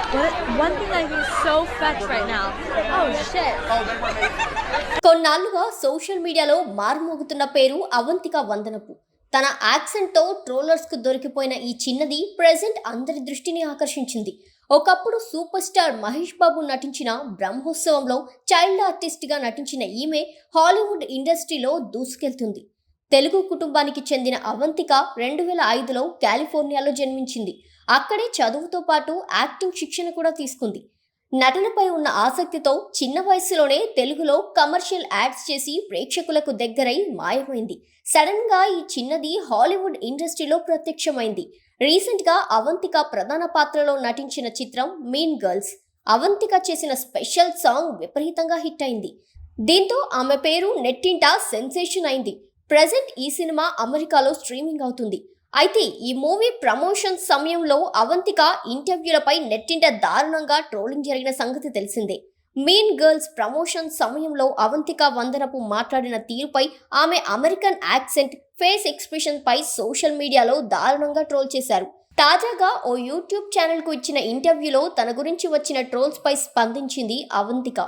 One thing I think is so fetch right now. Oh shit. కొన్నాళ్లుగా social మీడియాలో మారుమోగుతున్న పేరు అవంతిక వందనపు. తన యాక్సెంట్తో ట్రోలర్స్కు దొరికిపోయిన ఈ చిన్నది ప్రెజెంట్ అందరి దృష్టిని ఆకర్షించింది. ఒకప్పుడు సూపర్ స్టార్ మహేష్ బాబు నటించిన బ్రహ్మోత్సవంలో చైల్డ్ ఆర్టిస్ట్గా నటించిన ఈమె హాలీవుడ్ ఇండస్ట్రీలో దూసుకెళ్తుంది. తెలుగు కుటుంబానికి చెందిన అవంతిక 2005లో కాలిఫోర్నియాలో జన్మించింది. అక్కడే చదువుతో పాటు యాక్టింగ్ శిక్షణ కూడా తీసుకుంది. నటనపై ఉన్న ఆసక్తితో చిన్న వయసులోనే తెలుగులో కమర్షియల్ యాడ్స్ చేసి ప్రేక్షకులకు దగ్గరై మాయమైంది. సడన్ గా ఈ చిన్నది హాలీవుడ్ ఇండస్ట్రీలో ప్రత్యక్షమైంది. రీసెంట్ గా అవంతిక ప్రధాన పాత్రలో నటించిన చిత్రం మీన్ గర్ల్స్. అవంతిక చేసిన స్పెషల్ సాంగ్ విపరీతంగా హిట్ అయింది. దీంతో ఆమె పేరు నెట్టింట సెన్సేషన్ అయింది. ప్రెజెంట్ ఈ సినిమా అమెరికాలో స్ట్రీమింగ్ అవుతుంది. అయితే ఈ మూవీ ప్రమోషన్ సమయంలో అవంతిక ఇంటర్వ్యూలపై నెట్టింట దారుణంగా ట్రోలింగ్ జరిగిన సంగతి తెలిసిందే. మీన్ గర్ల్స్ ప్రమోషన్ సమయంలో అవంతిక వందనపు మాట్లాడిన తీరుపై, ఆమె అమెరికన్ యాక్సెంట్, ఫేస్ ఎక్స్ప్రెషన్ పై సోషల్ మీడియాలో దారుణంగా ట్రోల్ చేశారు. తాజాగా ఓ యూట్యూబ్ ఛానల్ కు ఇచ్చిన ఇంటర్వ్యూలో తన గురించి వచ్చిన ట్రోల్స్ పై స్పందించింది అవంతిక.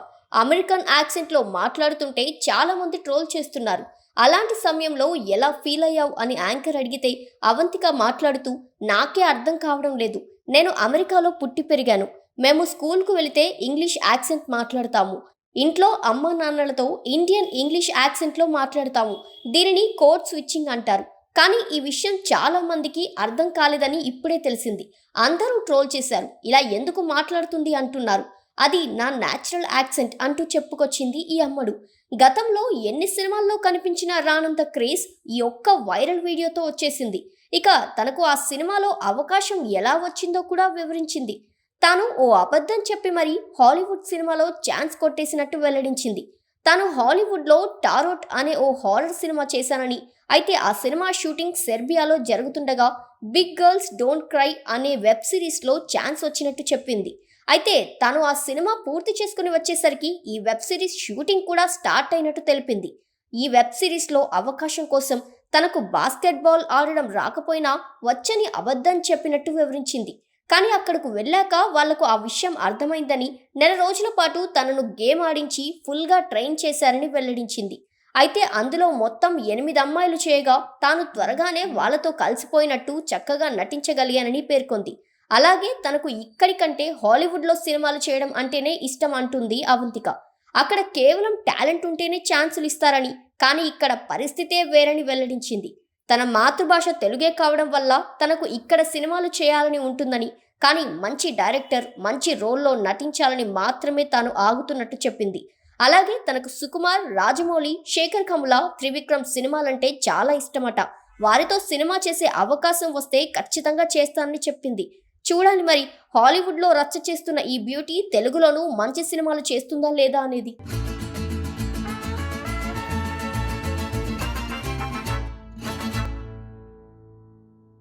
అమెరికన్ యాక్సెంట్ లో మాట్లాడుతుంటే చాలా మంది ట్రోల్ చేస్తున్నారు. అలాంటి సమయంలో ఎలా ఫీల్ అయ్యావు అని యాంకర్ అడిగితే అవంతిక మాట్లాడుతూ, నాకే అర్థం కావడం లేదు. నేను అమెరికాలో పుట్టి పెరిగాను. మేము స్కూల్కు వెళితే ఇంగ్లీష్ యాక్సెంట్ మాట్లాడతాము. ఇంట్లో అమ్మా నాన్నలతో ఇండియన్ ఇంగ్లీష్ యాక్సెంట్లో మాట్లాడతాము. దీనిని కోడ్ స్విచ్చింగ్ అంటారు. కానీ ఈ విషయం చాలా మందికి అర్థం కాలేదని ఇప్పుడే తెలిసింది. అందరూ ట్రోల్ చేశారు. ఇలా ఎందుకు మాట్లాడుతుంది అంటున్నారు. అది నా న్యాచురల్ యాక్సెంట్ అంటూ చెప్పుకొచ్చింది ఈ అమ్మడు. గతంలో ఎన్ని సినిమాల్లో కనిపించినా రానంత క్రేజ్ ఈ ఒక్క వైరల్ వీడియోతో వచ్చేసింది. ఇక తనకు ఆ సినిమాలో అవకాశం ఎలా వచ్చిందో కూడా వివరించింది. తాను ఓ అబద్ధం చెప్పి మరీ హాలీవుడ్ సినిమాలో ఛాన్స్ కొట్టేసినట్టు వెల్లడించింది. తాను హాలీవుడ్లో టారోట్ అనే ఓ హారర్ సినిమా చేశానని, అయితే ఆ సినిమా షూటింగ్ సెర్బియాలో జరుగుతుండగా బిగ్ గర్ల్స్ డోంట్ క్రై అనే వెబ్ సిరీస్లో ఛాన్స్ వచ్చినట్టు చెప్పింది. అయితే తాను ఆ సినిమా పూర్తి చేసుకుని వచ్చేసరికి ఈ వెబ్ సిరీస్ షూటింగ్ కూడా స్టార్ట్ అయినట్టు తెలిపింది. ఈ వెబ్ సిరీస్లో అవకాశం కోసం తనకు బాస్కెట్బాల్ ఆడడం రాకపోయినా వచ్చని అబద్ధం చెప్పినట్టు వివరించింది. కానీ అక్కడకు వెళ్ళాక వాళ్లకు ఆ విషయం అర్థమైందని, నెల రోజుల పాటు తనను గేమ్ ఆడించి ఫుల్గా ట్రైన్ చేశారని వెల్లడించింది. అయితే అందులో మొత్తం 8 అమ్మాయిలు చేయగా తాను త్వరగానే వాళ్లతో కలిసిపోయినట్టు చక్కగా నటించగలిగానని పేర్కొంది. అలాగే తనకు ఇక్కడి కంటే హాలీవుడ్లో సినిమాలు చేయడం అంటేనే ఇష్టం అంటుంది అవంతిక. అక్కడ కేవలం టాలెంట్ ఉంటేనే ఛాన్సులు ఇస్తారని, కానీ ఇక్కడ పరిస్థితే వేరని వెల్లడించింది. తన మాతృభాష తెలుగే కావడం వల్ల తనకు ఇక్కడ సినిమాలు చేయాలని ఉంటుందని, కానీ మంచి డైరెక్టర్, మంచి రోల్లో నటించాలని మాత్రమే తాను ఆగుతున్నట్టు చెప్పింది. అలాగే తనకు సుకుమార్, రాజమౌళి, శేఖర్ కమ్ముల, త్రివిక్రమ్ సినిమాలంటే చాలా ఇష్టమట. వారితో సినిమా చేసే అవకాశం వస్తే ఖచ్చితంగా చేస్తానని చెప్పింది. చూడాలి మరి హాలీవుడ్లో రచ్చ చేస్తున్న ఈ బ్యూటీ తెలుగులోనూ మంచి సినిమాలు చేస్తుందా లేదా అనేది.